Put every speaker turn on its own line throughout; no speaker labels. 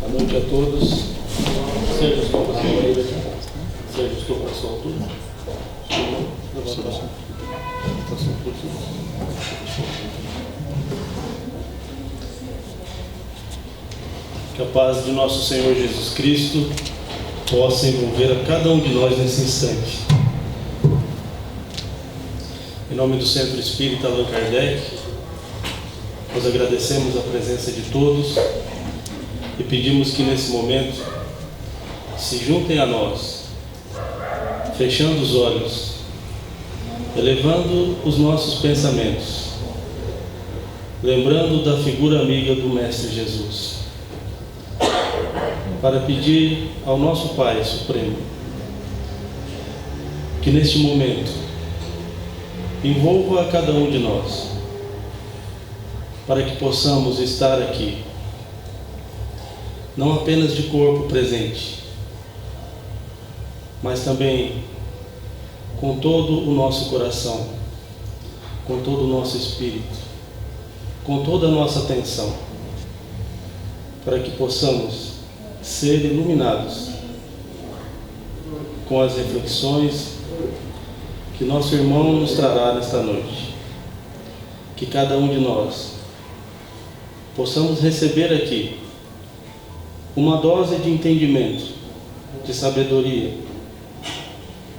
Boa noite a todos. Seja estou para a altura. Seja estou para a sua altura. Que a paz de nosso Senhor Jesus Cristo possa envolver a cada um de nós nesse instante. Em nome do Centro Espírita Allan Kardec, nós agradecemos a presença de todos e pedimos que nesse momento se juntem a nós, fechando os olhos, elevando os nossos pensamentos, lembrando da figura amiga do Mestre Jesus, para pedir ao nosso Pai Supremo que neste momento envolva a cada um de nós, para que possamos estar aqui, não apenas de corpo presente, mas também com todo o nosso coração, com todo o nosso espírito, com toda a nossa atenção, para que possamos ser iluminados com as reflexões que nosso irmão nos trará nesta noite. Que cada um de nós possamos receber aqui uma dose de entendimento, de sabedoria,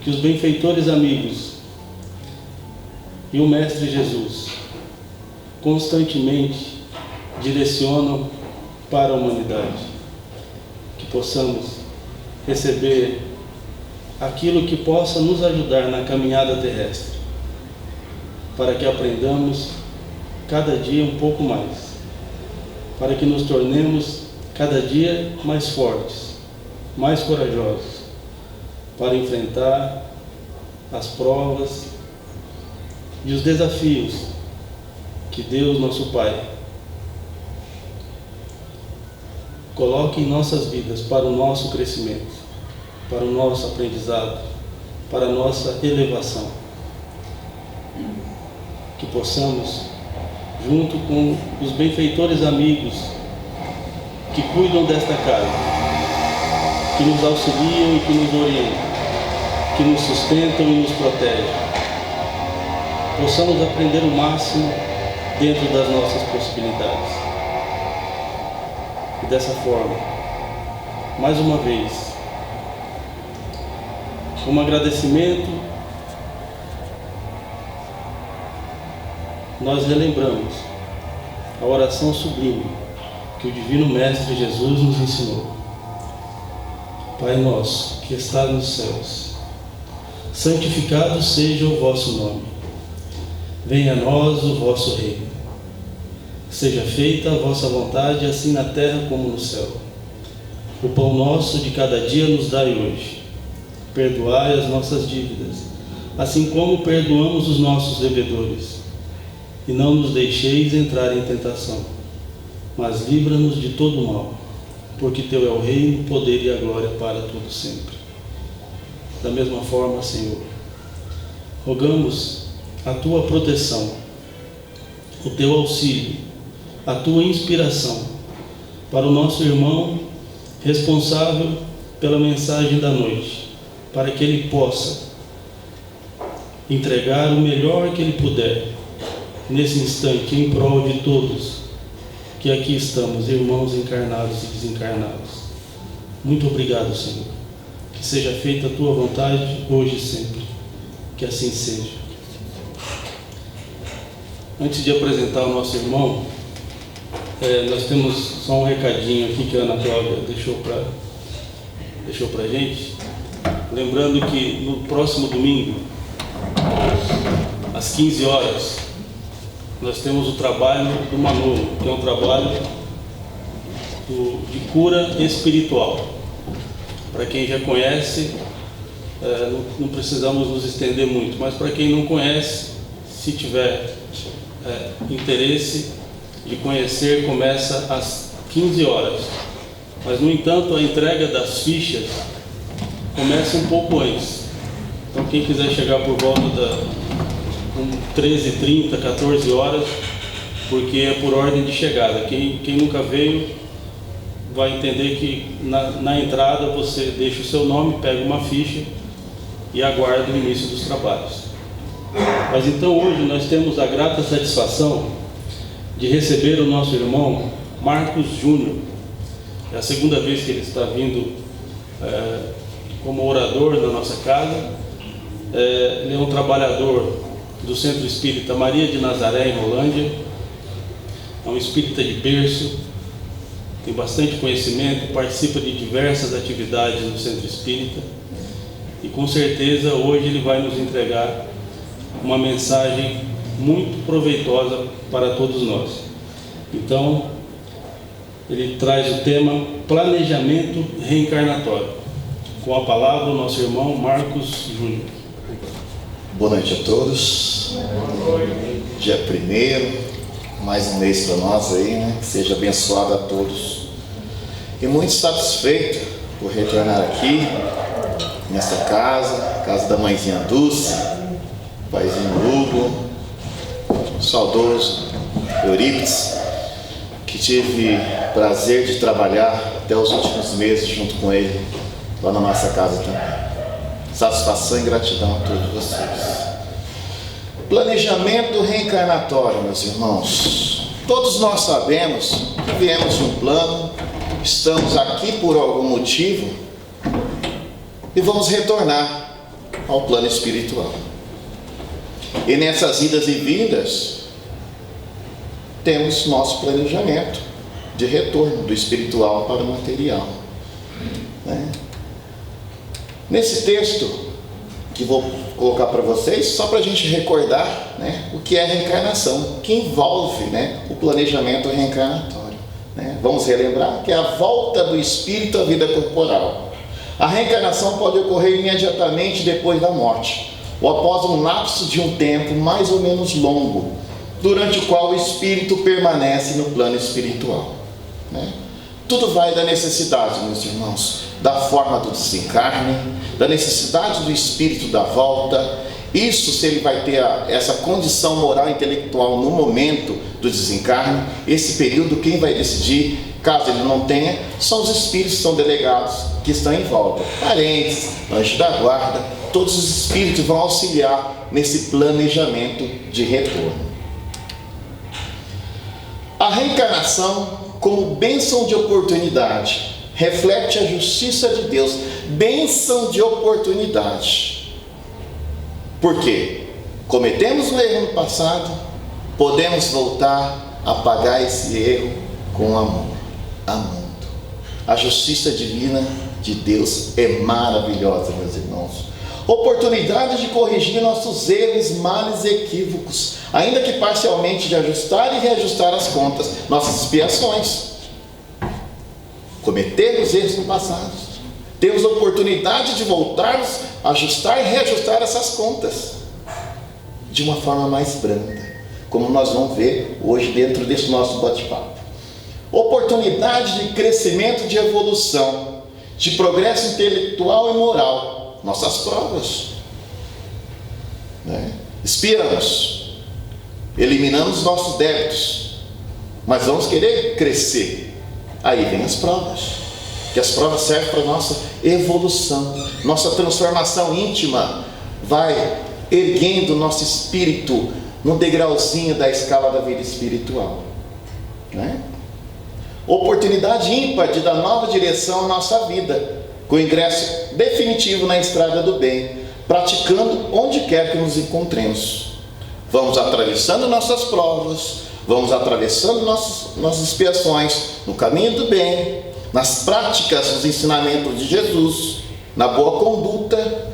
que os benfeitores amigos e o Mestre Jesus constantemente direcionam para a humanidade. Que possamos receber aquilo que possa nos ajudar na caminhada terrestre, para que aprendamos cada dia um pouco mais, para que nos tornemos cada dia mais fortes, mais corajosos, para enfrentar as provas e os desafios que Deus, nosso Pai, coloque em nossas vidas para o nosso crescimento, para o nosso aprendizado, para a nossa elevação. Que possamos, junto com os benfeitores amigos que cuidam desta casa, que nos auxiliam e que nos orientam, que nos sustentam e nos protegem, possamos aprender o máximo dentro das nossas possibilidades. E dessa forma, mais uma vez, como agradecimento, nós relembramos a oração sublime que o Divino Mestre Jesus nos ensinou. Pai nosso, que estás nos céus, santificado seja o vosso nome. Venha a nós o vosso reino. Seja feita a vossa vontade, assim na terra como no céu. O pão nosso de cada dia nos dai hoje. Perdoai as nossas dívidas, assim como perdoamos os nossos devedores. E não nos deixeis entrar em tentação, mas livra-nos de todo o mal, porque Teu é o reino, o poder e a glória para todo sempre. Da mesma forma, Senhor, rogamos a Tua proteção, o Teu auxílio, a Tua inspiração para o nosso irmão responsável pela mensagem da noite, para que ele possa entregar o melhor que ele puder nesse instante em prol de todos que aqui estamos, irmãos encarnados e desencarnados. Muito obrigado, Senhor. Que seja feita a Tua vontade hoje e sempre. Que assim seja. Antes de apresentar o nosso irmão, nós temos só um recadinho aqui que a Ana Cláudia deixou para gente. Lembrando que no próximo domingo, às 15 horas, nós temos o trabalho do Manolo, que é um trabalho de cura espiritual. Para quem já conhece, não precisamos nos estender muito, mas para quem não conhece, se tiver interesse de conhecer, começa às 15 horas. Mas, no entanto, a entrega das fichas começa um pouco antes. Então, quem quiser chegar por volta da 13h30, 14 horas, porque é por ordem de chegada. Quem nunca veio vai entender que na entrada você deixa o seu nome, pega uma ficha e aguarda o início dos trabalhos. Mas então hoje nós temos a grata satisfação de receber o nosso irmão Marcos Júnior. É a segunda vez que ele está vindo como orador na nossa casa. Ele é um trabalhador do Centro Espírita Maria de Nazaré, em Rolândia. É um espírita de berço, tem bastante conhecimento, participa de diversas atividades no Centro Espírita e com certeza hoje ele vai nos entregar uma mensagem muito proveitosa para todos nós. Então, ele traz o tema planejamento reencarnatório. Com a palavra, o nosso irmão Marcos Júnior.
Boa noite a todos. Dia 1º, mais um mês para nós aí, né? Que seja abençoado a todos. E muito satisfeito por retornar aqui, nessa casa da mãezinha Dulce, paizinho Hugo, saudoso Eurípides, que tive prazer de trabalhar até os últimos meses junto com ele, lá na nossa casa também. Satisfação e gratidão a todos vocês. Planejamento reencarnatório, meus irmãos. Todos nós sabemos que viemos de um plano, estamos aqui por algum motivo e vamos retornar ao plano espiritual. E nessas idas e vindas, temos nosso planejamento de retorno do espiritual para o material, né? Nesse texto que vou colocar para vocês, só para a gente recordar, né, o que é reencarnação, que envolve, né, o planejamento reencarnatório, né? Vamos relembrar que é a volta do espírito à vida corporal. A reencarnação pode ocorrer imediatamente depois da morte, ou após um lapso de um tempo mais ou menos longo, durante o qual o espírito permanece no plano espiritual, né? Tudo vai da necessidade, meus irmãos, da forma do desencarne, da necessidade do espírito da volta. Isso, se ele vai ter essa condição moral e intelectual no momento do desencarne, esse período, quem vai decidir, caso ele não tenha, são os espíritos que são delegados, que estão em volta, parentes, anjos da guarda, todos os espíritos vão auxiliar nesse planejamento de retorno. A reencarnação, como bênção de oportunidade, reflete a justiça de Deus. Bênção de oportunidade. Por quê? Cometemos um erro no passado, podemos voltar a pagar esse erro com amor. Amando. A justiça divina de Deus é maravilhosa, meus irmãos. Oportunidade de corrigir nossos erros, males e equívocos, ainda que parcialmente, de ajustar e reajustar as contas, nossas expiações. Cometemos erros no passado, temos oportunidade de voltarmos, ajustar e reajustar essas contas de uma forma mais branda, como nós vamos ver hoje dentro desse nosso bate-papo. Oportunidade de crescimento, de evolução, de progresso intelectual e moral. Nossas provas, né? Espiamos, eliminamos nossos débitos, mas vamos querer crescer. Aí vem as provas, que as provas servem para nossa evolução, nossa transformação íntima, vai erguendo nosso espírito no degrauzinho da escala da vida espiritual, né? Oportunidade ímpar de dar nova direção à nossa vida, com ingresso definitivo na estrada do bem, praticando onde quer que nos encontremos. Vamos atravessando nossas provas, vamos atravessando nossas expiações no caminho do bem, nas práticas dos ensinamentos de Jesus, na boa conduta.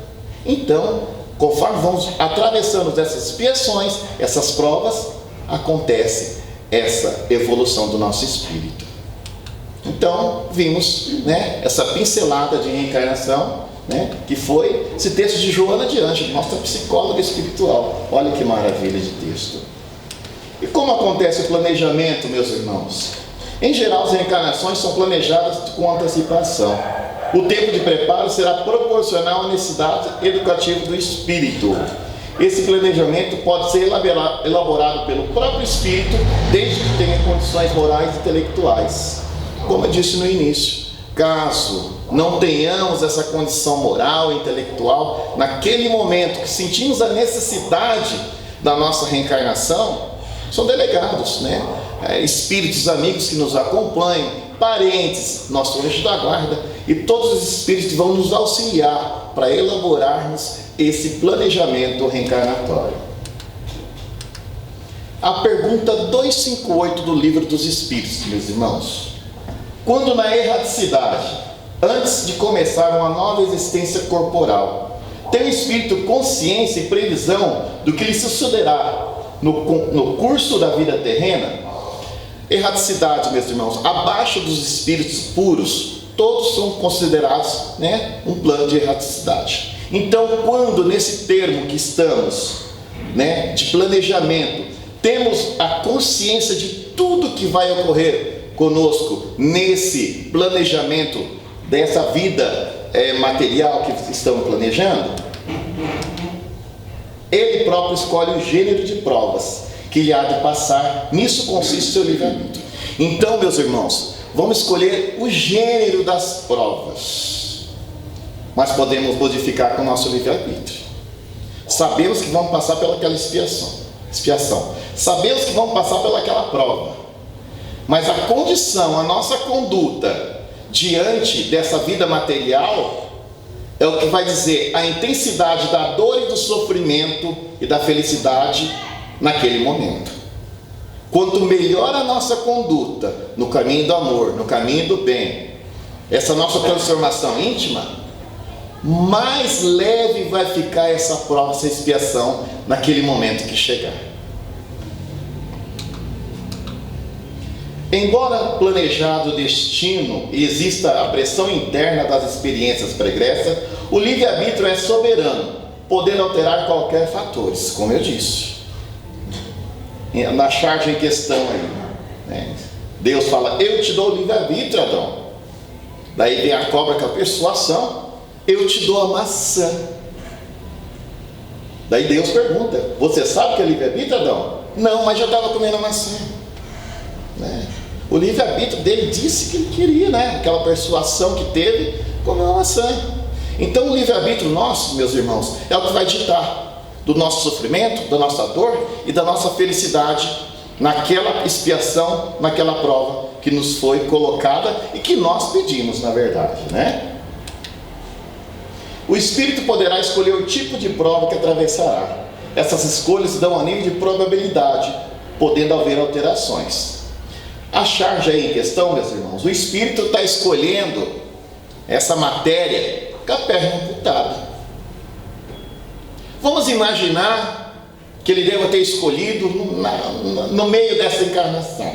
Então, conforme vamos atravessando essas expiações, essas provas, acontece essa evolução do nosso espírito. Então, vimos, né, essa pincelada de reencarnação, né, que foi esse texto de Joana de Ângeles, nossa psicóloga espiritual. Olha que maravilha de texto. E como acontece o planejamento, meus irmãos? Em geral, as reencarnações são planejadas com antecipação. O tempo de preparo será proporcional à necessidade educativa do espírito. Esse planejamento pode ser elaborado pelo próprio espírito, desde que tenha condições morais e intelectuais. como eu disse no início, caso não tenhamos essa condição moral e intelectual, naquele momento que sentimos a necessidade da nossa reencarnação, são delegados, né? Espíritos amigos que nos acompanham, parentes, nosso anjo da guarda e todos os espíritos que vão nos auxiliar para elaborarmos esse planejamento reencarnatório. A pergunta 258 do Livro dos Espíritos, meus irmãos: quando na erraticidade, antes de começar uma nova existência corporal, tem o espírito consciência e previsão do que lhe sucederá no curso da vida terrena? Erraticidade, meus irmãos, abaixo dos espíritos puros, todos são considerados, né, um plano de erraticidade. Então, quando nesse termo que estamos, né, de planejamento, temos a consciência de tudo que vai ocorrer conosco nesse planejamento dessa vida material que estamos planejando, ele próprio escolhe o gênero de provas que lhe há de passar. Nisso consiste o seu livre-arbítrio. Então, meus irmãos, vamos escolher o gênero das provas, mas podemos modificar com o nosso livre-arbítrio. Sabemos que vamos passar pelaquela expiação. Sabemos que vamos passar pelaquela prova, mas a condição, a nossa conduta diante dessa vida material é o que vai dizer a intensidade da dor e do sofrimento e da felicidade naquele momento. Quanto melhor a nossa conduta no caminho do amor, no caminho do bem, essa nossa transformação íntima, mais leve vai ficar essa prova, essa expiação naquele momento que chegar. Embora planejado o destino e exista a pressão interna das experiências pregressas, o livre-arbítrio é soberano, podendo alterar qualquer fatores, como eu disse. Na charge em questão aí, né? Deus fala: eu te dou o livre-arbítrio, Adão. Daí vem a cobra com a persuasão: eu te dou a maçã. Daí Deus pergunta: você sabe que é livre-arbítrio, Adão? Não, mas já estava comendo a maçã, né? O livre-arbítrio dele disse que ele queria, né? Aquela persuasão que teve, comeu a maçã. Então o livre-arbítrio nosso, meus irmãos, é o que vai ditar do nosso sofrimento, da nossa dor e da nossa felicidade naquela expiação, naquela prova que nos foi colocada e que nós pedimos, na verdade, né? O espírito poderá escolher o tipo de prova que atravessará. Essas escolhas dão a nível de probabilidade, podendo haver alterações. A charge aí em questão, meus irmãos, o espírito está escolhendo essa matéria com a perna amputada. Vamos imaginar que ele deva ter escolhido no meio dessa encarnação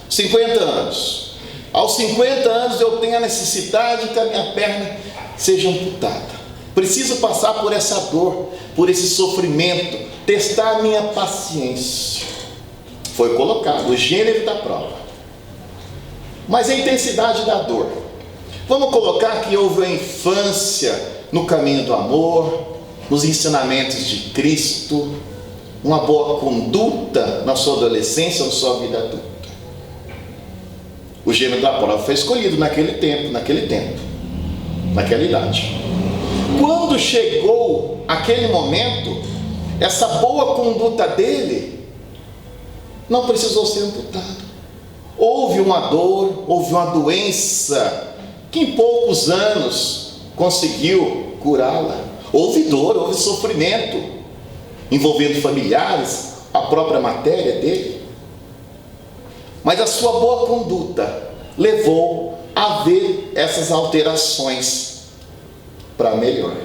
50 anos. Aos 50 anos eu tenho a necessidade que a minha perna seja amputada. Preciso passar por essa dor, por esse sofrimento, testar a minha paciência. Foi colocado o gênero da prova. Mas a intensidade da dor, vamos colocar que houve a infância no caminho do amor, nos ensinamentos de Cristo, uma boa conduta na sua adolescência, na sua vida adulta. O gênero da prova foi escolhido naquele tempo, naquela idade. Quando chegou aquele momento, essa boa conduta dele não precisou ser amputada. Houve uma dor, houve uma doença que em poucos anos conseguiu curá-la. Houve dor, houve sofrimento, envolvendo familiares, a própria matéria dele. Mas a sua boa conduta levou a ver essas alterações para melhor.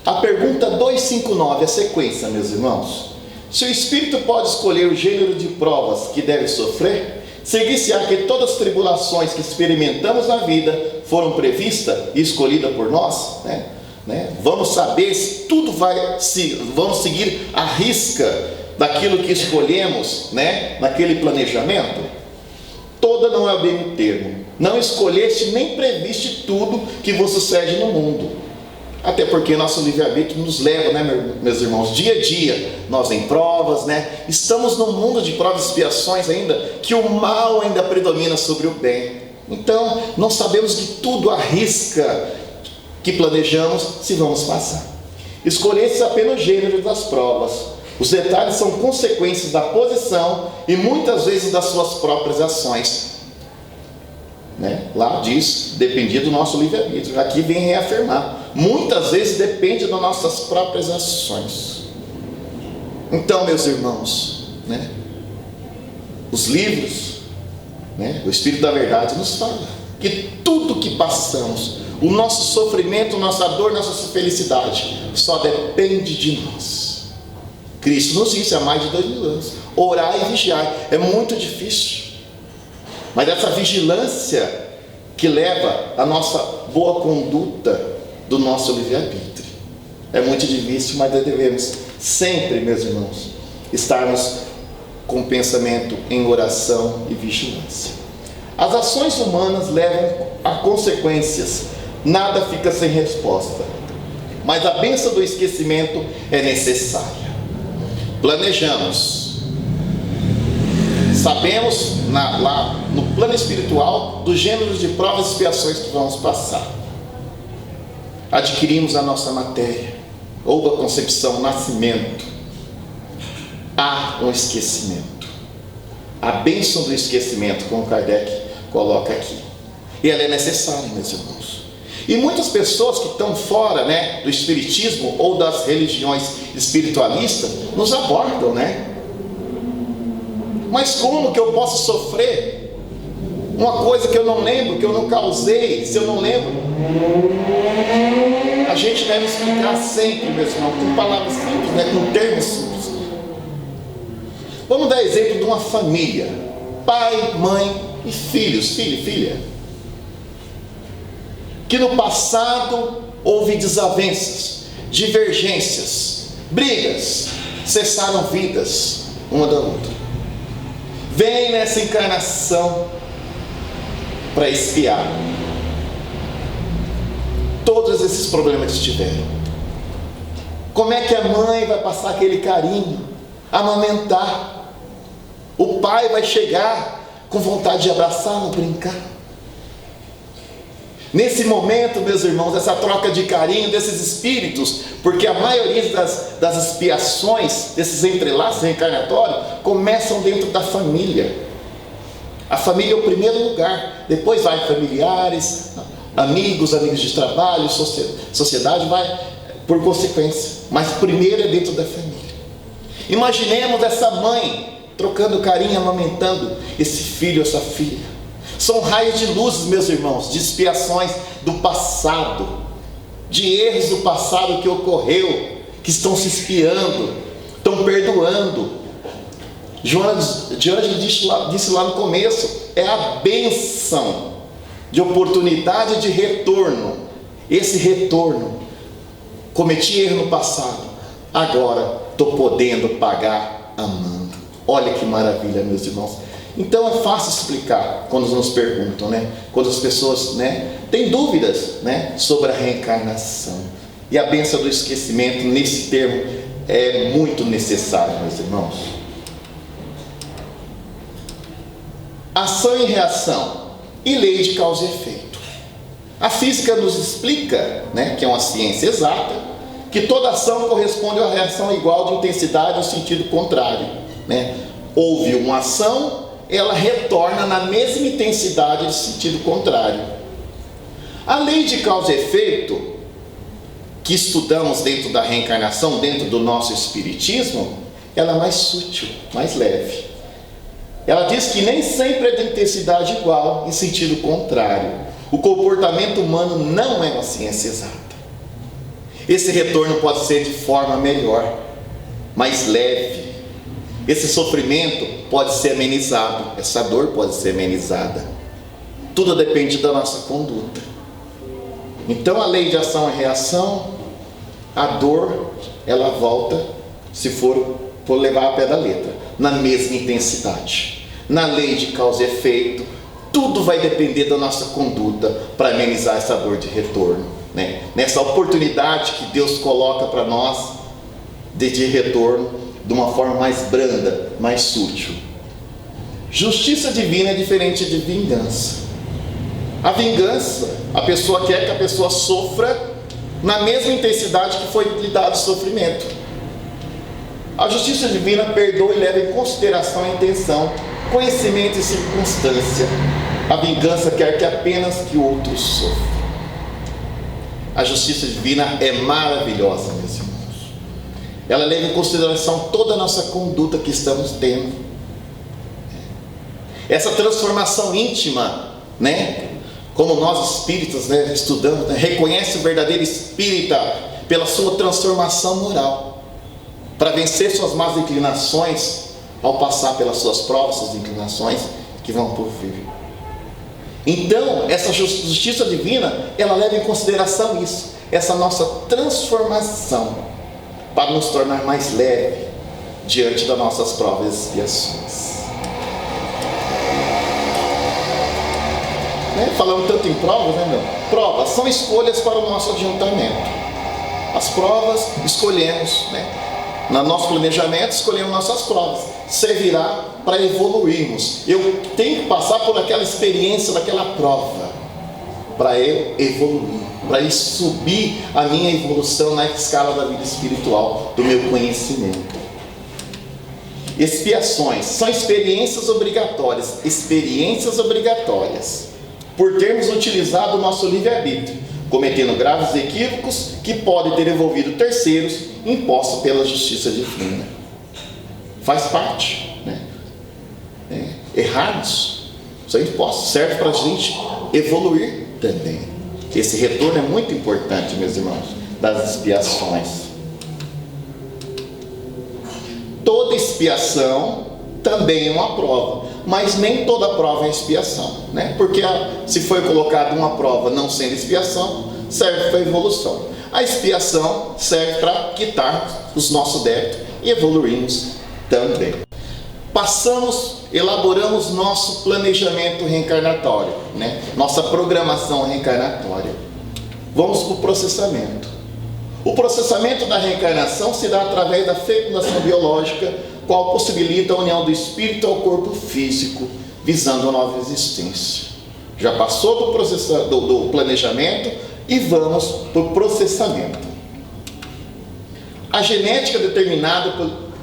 A pergunta 259, a sequência, meus irmãos. Se o espírito pode escolher o gênero de provas que deve sofrer, seguir-se-á que todas as tribulações que experimentamos na vida foram previstas e escolhidas por nós, né? Vamos saber se tudo vamos seguir a risca daquilo que escolhemos, né? Naquele planejamento. Toda não é bem o termo. Não escolheste nem previste tudo que vos sucede no mundo. Até porque nosso livre-arbítrio nos leva, né, meus irmãos, dia a dia, nós em provas, né? Estamos num mundo de provas e expiações ainda, que o mal ainda predomina sobre o bem. Então, não sabemos de tudo à risca que planejamos se vamos passar. Escolhesse apenas o gênero das provas. Os detalhes são consequências da posição e muitas vezes das suas próprias ações. Né? Lá diz, dependia do nosso livre-arbítrio. Aqui vem reafirmar. Muitas vezes depende das nossas próprias ações. Então, meus irmãos, né? Os livros, né? O Espírito da Verdade nos fala que tudo que passamos, o nosso sofrimento, nossa dor, nossa felicidade, só depende de nós. Cristo nos disse há mais de 2000 anos: orar e vigiar. É muito difícil, mas essa vigilância que leva a nossa boa conduta do nosso livre-arbítrio. É muito difícil, mas devemos sempre, meus irmãos, estarmos com pensamento em oração e vigilância. As ações humanas levam a consequências, nada fica sem resposta, mas a bênção do esquecimento é necessária. Planejamos, sabemos lá no plano espiritual dos gêneros de provas e expiações que vamos passar. Adquirimos a nossa matéria, houve a concepção, o nascimento, há um esquecimento. A bênção do esquecimento, como Kardec coloca aqui, e ela é necessária, meus irmãos. E muitas pessoas que estão fora, né, do espiritismo ou das religiões espiritualistas nos abordam, né? Mas como que eu posso sofrer uma coisa que eu não lembro, que eu não causei, se eu não lembro? A gente deve explicar sempre, meus irmãos, com palavras simples, né, com termos simples. Vamos dar exemplo de uma família: pai, mãe e filhos, filho e filha, que no passado houve desavenças, divergências, brigas, cessaram vidas uma da outra. Vem nessa encarnação para expiar todos esses problemas que tiveram. Como é que a mãe vai passar aquele carinho, amamentar? O pai vai chegar com vontade de abraçar, brincar. Nesse momento, meus irmãos, essa troca de carinho desses espíritos, porque a maioria das expiações, desses entrelaços reencarnatórios, começam dentro da família. A família é o primeiro lugar, depois vai familiares, amigos de trabalho, sociedade, vai por consequência, mas primeiro é dentro da família. Imaginemos essa mãe trocando carinho, amamentando esse filho, essa filha. São raios de luzes, meus irmãos, de expiações do passado, de erros do passado que ocorreu, que estão se expiando, estão perdoando. Joana de Ângeles disse lá no começo, é a bênção de oportunidade de retorno. Esse retorno, cometi erro no passado, agora estou podendo pagar amando. Olha que maravilha, meus irmãos. Então é fácil explicar quando nos perguntam, né? Quando as pessoas, né, têm dúvidas, né, sobre a reencarnação. E a bênção do esquecimento, nesse termo, é muito necessária, meus irmãos. Ação e reação e lei de causa e efeito. A física nos explica, né, que é uma ciência exata, que toda ação corresponde a uma reação igual de intensidade ou sentido contrário, né? Houve uma ação, ela retorna na mesma intensidade de sentido contrário. A lei de causa e efeito, que estudamos dentro da reencarnação, dentro do nosso espiritismo, ela é mais sutil, mais leve. Ela diz que nem sempre é de intensidade igual, em sentido contrário. O comportamento humano não é uma ciência exata. Esse retorno pode ser de forma melhor, mais leve. Esse sofrimento pode ser amenizado, essa dor pode ser amenizada. Tudo depende da nossa conduta. Então a lei de ação e reação, a dor, ela volta, se for levar a pé da letra, na mesma intensidade. Na lei de causa e efeito, tudo vai depender da nossa conduta para amenizar essa dor de retorno. né? Nessa oportunidade que Deus coloca para nós de retorno de uma forma mais branda, mais sutil. Justiça divina é diferente de vingança. A vingança, a pessoa quer que a pessoa sofra na mesma intensidade que foi lhe dado o sofrimento. A justiça divina perdoa e leva em consideração a intenção, conhecimento e circunstância. A vingança quer que apenas que o outro sofra. A justiça divina é maravilhosa, meus irmãos. Ela leva em consideração toda a nossa conduta que estamos tendo. Essa transformação íntima, né? Como nós espíritas, né, estudamos, né, reconhece o verdadeiro espírita pela sua transformação moral, para vencer suas más inclinações ao passar pelas suas provas, suas inclinações que vão por vir. Então, essa justiça divina, ela leva em consideração isso, essa nossa transformação, para nos tornar mais leve diante das nossas provas e expiações. Falando tanto em provas, né, meu? Provas são escolhas para o nosso adiantamento. As provas escolhemos, né? No nosso planejamento escolhemos nossas provas. Servirá para evoluirmos. Eu tenho que passar por aquela experiência daquela prova para eu evoluir, para eu subir a minha evolução na escala da vida espiritual, do meu conhecimento. Expiações são experiências obrigatórias. Experiências obrigatórias. Por termos utilizado o nosso livre-arbítrio, cometendo graves equívocos que podem ter envolvido terceiros, impostos pela justiça divina. Faz parte, né? Errarmos, isso é imposto, serve para a gente evoluir também. Esse retorno é muito importante, meus irmãos, das expiações. Toda expiação também é uma prova, mas nem toda prova é expiação, né? Porque se foi colocada uma prova não sendo expiação, serve para evolução. A expiação serve para quitar os nossos débitos e evoluirmos também. Elaboramos nosso planejamento reencarnatório, né? Nossa programação reencarnatória. Vamos para o processamento. O processamento da reencarnação se dá através da fecundação biológica, qual possibilita a união do espírito ao corpo físico, visando a nova existência. Já passou do planejamento e vamos para o processamento. A genética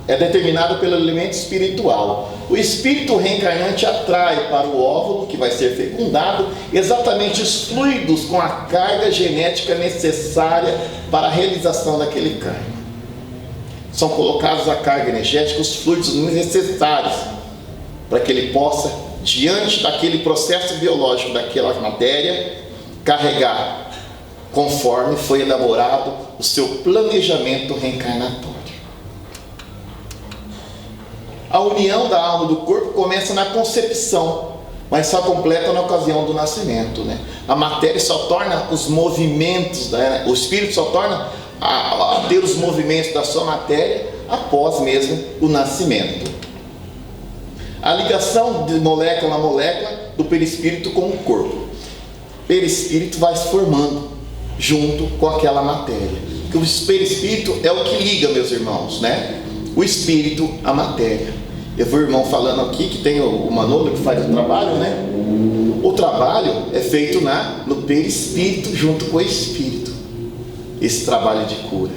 é determinada pelo elemento espiritual. O espírito reencarnante atrai para o óvulo, que vai ser fecundado, exatamente os fluidos com a carga genética necessária para a realização daquele karma. São colocados a carga energética, os fluidos necessários para que ele possa, diante daquele processo biológico daquela matéria, carregar conforme foi elaborado o seu planejamento reencarnatório. A união da alma do corpo começa na concepção, mas só completa na ocasião do nascimento, né? A matéria só torna os movimentos, né? O espírito só torna a ter os movimentos da sua matéria após mesmo o nascimento. A ligação de molécula a molécula do perispírito com o corpo. O perispírito vai se formando junto com aquela matéria. Porque o perispírito é o que liga, meus irmãos, né? O espírito à matéria. Eu vi o irmão falando aqui que tem o Manolo que faz o trabalho, né? O trabalho é feito no perispírito junto com o espírito. Esse trabalho de cura.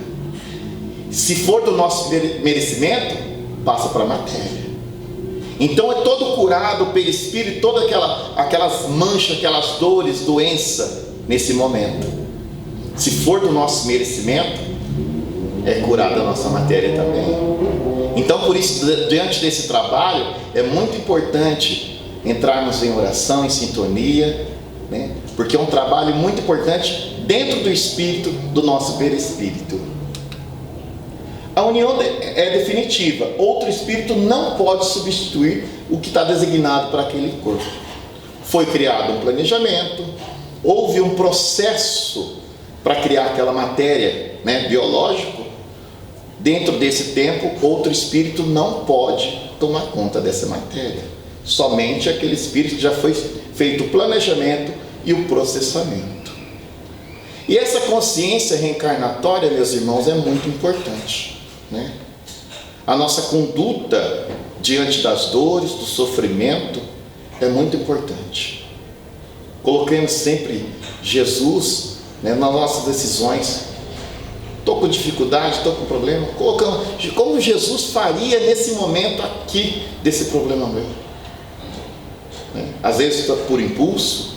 Se for do nosso merecimento, passa para a matéria. Então é todo curado o perispírito, todas aquelas manchas, aquelas dores, doença nesse momento. Se for do nosso merecimento, é curada a nossa matéria também. Então por isso, diante desse trabalho, é muito importante entrarmos em oração, em sintonia, né? Porque é um trabalho muito importante dentro do espírito, do nosso perispírito. A união é definitiva. Outro espírito não pode substituir o que está designado para aquele corpo. Foi criado um planejamento, houve um processo para criar aquela matéria, né, biológico. Dentro desse tempo, outro espírito não pode tomar conta dessa matéria. Somente aquele espírito que já foi feito o planejamento e o processamento. E essa consciência reencarnatória, meus irmãos, é muito importante, né? A nossa conduta diante das dores, do sofrimento, é muito importante. Coloquemos sempre Jesus, né, nas nossas decisões. Estou com dificuldade, estou com problema, colocamos como Jesus faria nesse momento aqui desse problema meu, né? Às vezes por impulso,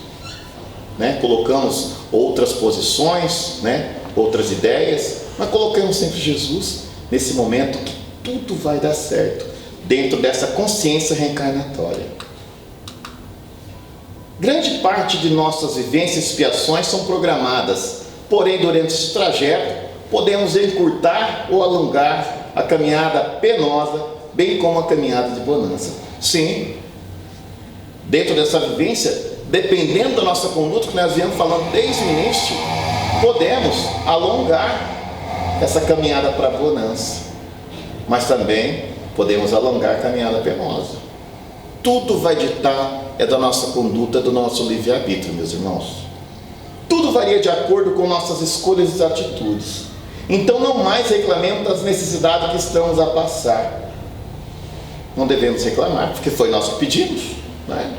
né? Colocamos outras posições, né? Outras ideias, mas colocamos sempre Jesus nesse momento que tudo vai dar certo dentro dessa consciência reencarnatória. Grande parte de nossas vivências e expiações são programadas, porém durante esse trajeto podemos encurtar ou alongar a caminhada penosa, bem como a caminhada de bonança. Sim, dentro dessa vivência, dependendo da nossa conduta, que nós viemos falando desde o início, podemos alongar essa caminhada para a bonança, mas também podemos alongar a caminhada penosa. Tudo vai ditar da nossa conduta, do nosso livre-arbítrio, meus irmãos. Tudo varia de acordo com nossas escolhas e atitudes. Então não mais reclamemos das necessidades que estamos a passar. Não devemos reclamar, porque foi nós que pedimos, né?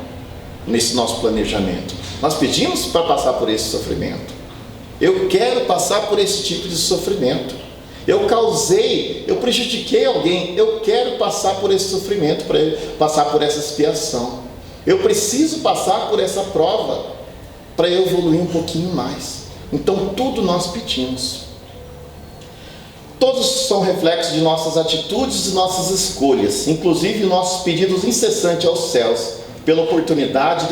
Nesse nosso planejamento. Nós pedimos para passar por esse sofrimento. Eu quero passar por esse tipo de sofrimento. Eu prejudiquei alguém, eu quero passar por esse sofrimento, para passar por essa expiação. Eu preciso passar por essa prova para eu evoluir um pouquinho mais. Então tudo nós pedimos. Todos são reflexos de nossas atitudes e nossas escolhas, inclusive nossos pedidos incessantes aos céus, pela oportunidade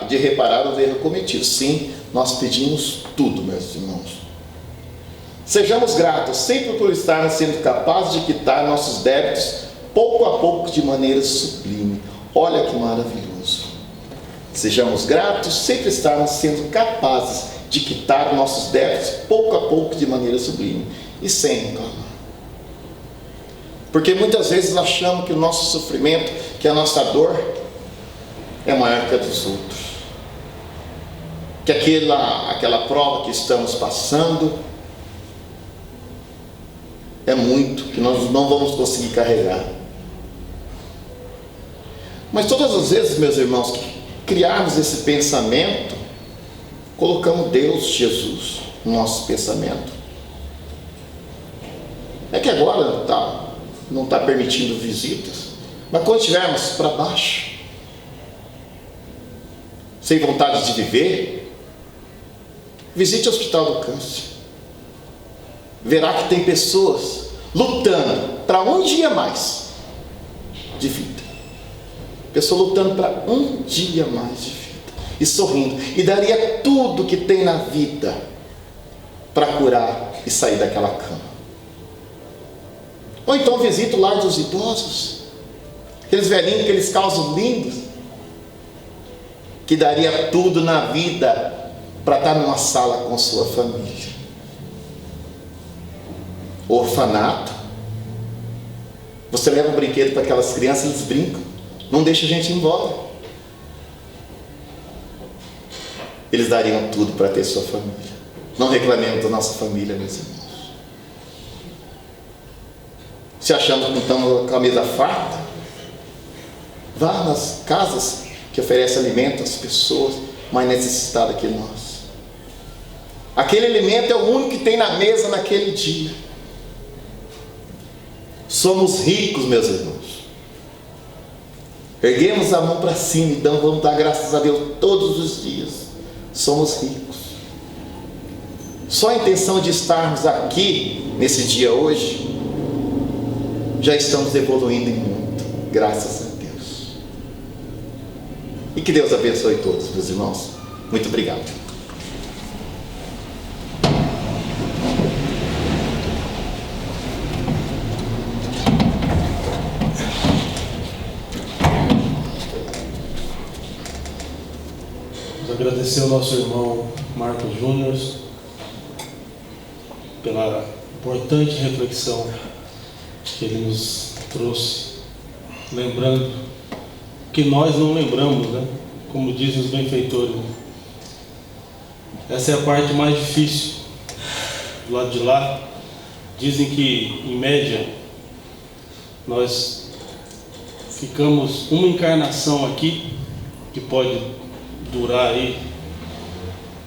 de reparar os erros cometidos. Sim, nós pedimos tudo, meus irmãos. Sejamos gratos sempre por estarmos sendo capazes de quitar nossos débitos pouco a pouco de maneira sublime. Olha que maravilhoso. Sejamos gratos sempre estarmos sendo capazes de quitar nossos débitos pouco a pouco de maneira sublime e sem reclamar. Porque muitas vezes achamos que o nosso sofrimento, que a nossa dor é maior que a dos outros, que aquela prova que estamos passando é muito, que nós não vamos conseguir carregar. Mas todas as vezes, meus irmãos, que criarmos esse pensamento, colocamos Deus, Jesus, no nosso pensamento. É que agora não está permitindo visitas, mas quando estivermos para baixo, sem vontade de viver, visite o Hospital do Câncer. Verá que tem pessoas lutando para um dia mais de vida. Pessoa lutando para um dia mais de vida. E sorrindo. E daria tudo que tem na vida para curar e sair daquela cama. Ou então visita o lar dos idosos. Aqueles velhinhos, aqueles causos lindos. Que daria tudo na vida para estar numa sala com sua família. Orfanato. Você leva um brinquedo para aquelas crianças, eles brincam. Não deixa a gente ir embora. Eles dariam tudo para ter sua família. Não reclamemos da nossa família, meus irmãos. Se achamos que não estamos com a mesa farta, vá nas casas que oferecem alimento às pessoas mais necessitadas que nós. Aquele alimento é o único que tem na mesa naquele dia. Somos ricos, meus irmãos. Erguemos a mão para cima e vamos dar graças a Deus todos os dias. Somos ricos. Só a intenção de estarmos aqui nesse dia hoje, já estamos evoluindo em muito, graças a Deus. E que Deus abençoe todos, meus irmãos. Muito obrigado.
Agradecer ao nosso irmão Marcos Júnior pela importante reflexão que ele nos trouxe, lembrando que nós não lembramos, né? Como dizem os benfeitores. Essa é a parte mais difícil do lado de lá, dizem que, em média, nós ficamos uma encarnação aqui, que pode durar aí,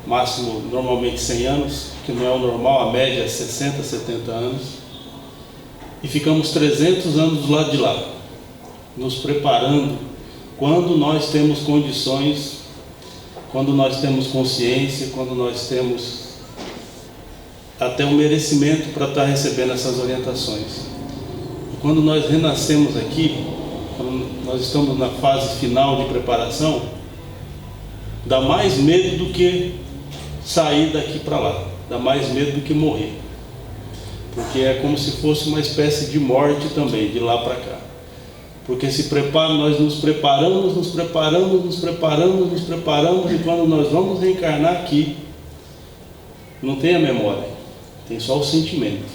máximo, normalmente 100 anos, que não é o normal, a média é 60, 70 anos, e ficamos 300 anos do lado de lá, nos preparando, quando nós temos condições, quando nós temos consciência, quando nós temos até o merecimento para estar recebendo essas orientações. E quando nós renascemos aqui, quando nós estamos na fase final de preparação, dá mais medo do que sair daqui para lá, dá mais medo do que morrer, porque é como se fosse uma espécie de morte também, de lá para cá, porque se prepara, nós nos preparamos, e quando nós vamos reencarnar aqui, não tem a memória, tem só o sentimento.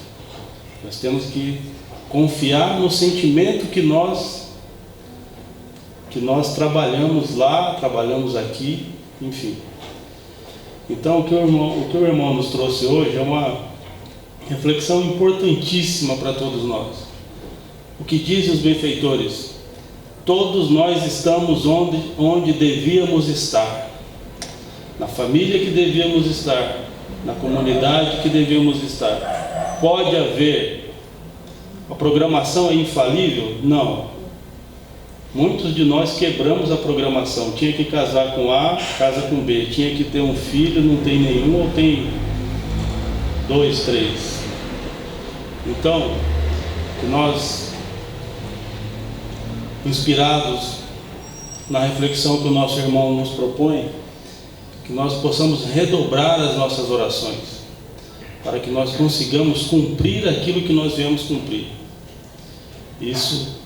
Nós temos que confiar no sentimento que nós trabalhamos lá, trabalhamos aqui, enfim. Então, o que o irmão nos trouxe hoje é uma reflexão importantíssima para todos nós. O que dizem os benfeitores? Todos nós estamos onde devíamos estar, na família que devíamos estar, na comunidade que devíamos estar. Pode haver, a programação é infalível? Não. Muitos de nós quebramos a programação. Tinha que casar com A, casa com B. Tinha que ter um filho, não tem nenhum, ou tem 2, 3. Então, que nós, inspirados na reflexão que o nosso irmão nos propõe, que nós possamos redobrar as nossas orações, para que nós consigamos cumprir aquilo que nós viemos cumprir. Isso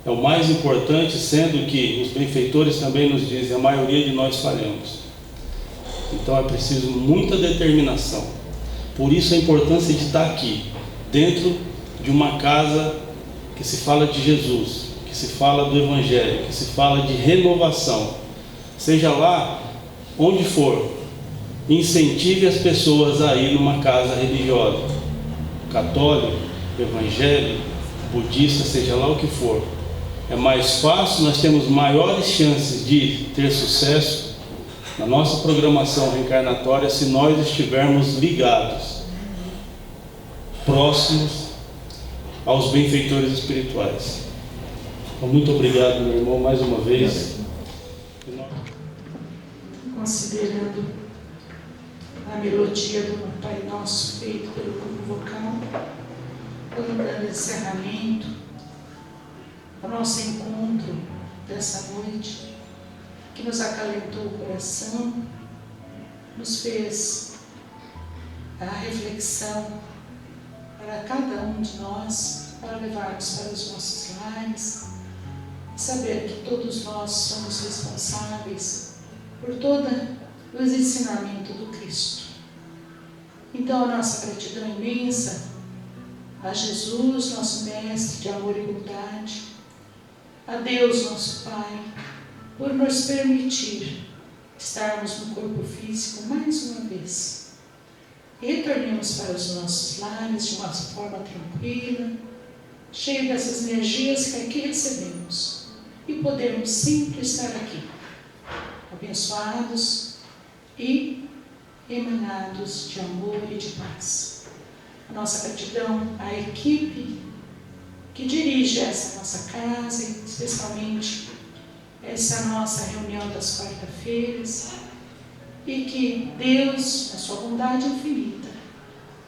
é o mais importante, sendo que os benfeitores também nos dizem, a maioria de nós falhamos. Então é preciso muita determinação. Por isso a importância de estar aqui, dentro de uma casa que se fala de Jesus, que se fala do Evangelho, que se fala de renovação. Seja lá onde for, incentive as pessoas a ir numa casa religiosa, católico, evangélico, budista, seja lá o que for. É mais fácil, nós temos maiores chances de ter sucesso na nossa programação reencarnatória se nós estivermos ligados, próximos aos benfeitores espirituais. Então, muito obrigado, meu irmão, mais uma vez.
Considerando a melodia do Pai Nosso feito pelo grupo vocal, vamos dando encerramento ao nosso encontro dessa noite, que nos acalentou o coração, nos fez a reflexão para cada um de nós, para levarmos para os nossos lares, saber que todos nós somos responsáveis por todo o ensinamento do Cristo. Então, a nossa gratidão imensa a Jesus, nosso Mestre de amor e bondade, a Deus, nosso Pai, por nos permitir estarmos no corpo físico mais uma vez. Retornemos para os nossos lares de uma forma tranquila, cheio dessas energias que aqui recebemos, e podemos sempre estar aqui, abençoados e emanados de amor e de paz. A nossa gratidão à equipe que dirige essa nossa casa, especialmente essa nossa reunião das quarta-feiras, e que Deus, na sua bondade infinita,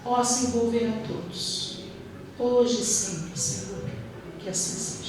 possa envolver a todos, hoje e sempre, Senhor, que assim seja.